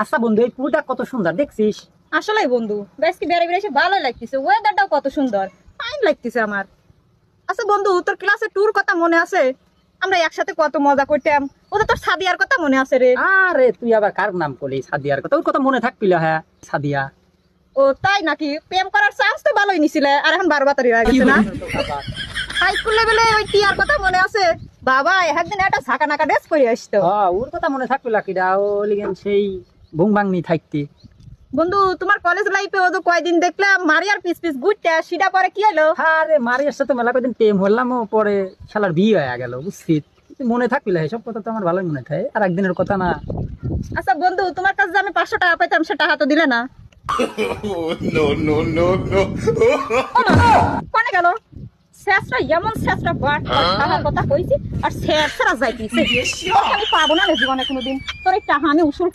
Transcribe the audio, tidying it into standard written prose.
আচ্ছা বন্ধু, এই পুরোটা কত সুন্দর দেখছিস? আসলে বন্ধু বেশ কি বেড়ে বেড়ে এসে ভালোই লাগতেছে, ওয়েদারটাও কত সুন্দর, ফাইন লাগতেছে আমার। আচ্ছা বন্ধু, তোর ক্লাসে ট্যুর কথা মনে আছে? আমরা একসাথে কত মজা করতাম। ওদের তোর সাদিয়ার কথা মনে আছে রে? আরে তুই আবার কার নাম করলি? সাদিয়ার কথা? ওর কথা মনে থাকবিল? হ্যাঁ, সাদিয়া। ও তাই নাকি? প্রেম করার চান্স তো ভালোই নিছিলে, আর এখন বারবাতারি হয়ে গেছে না? হাই স্কুল লেভেলে ওই টিয়ার কথা মনে আছে? বাবা একদিন একটা ঝাঁকা নাকা ড্রেস করে আসতো। ওর কথা মনে থাকবিল কিরা? ও লিগেন সেই ভুংবাংনি থাকতি। বন্ধু তোমার কলেজ লাইফে ও তো কয়দিন দেখলাম মারিয়ার পিস পিস ঘুরতে, সেটা পরে কি হলো? আরে মারিয়ার সাথে মেলা কদিন প্রেম হলাম, ও পরে শালার বিয়ে হয়ে গেল, বুঝছিস? মনে থাকবিল এসব কথা? তো আমার ভালোই মনে থাকে, আর একদিনের কথা না। আচ্ছা বন্ধু, তোমার কাছে যে আমি 500 টাকা পাইতাম সেটা হাতে দিলে না? No, no, no, no. কোনে গেল? শেষরা এমন শেষরা বাট টাকার কথা কইছি, আর শেষরা যাইতেছে। আমি পাবো না রে জীবনে কোনোদিন। তোর এই টাকা আমি উসুল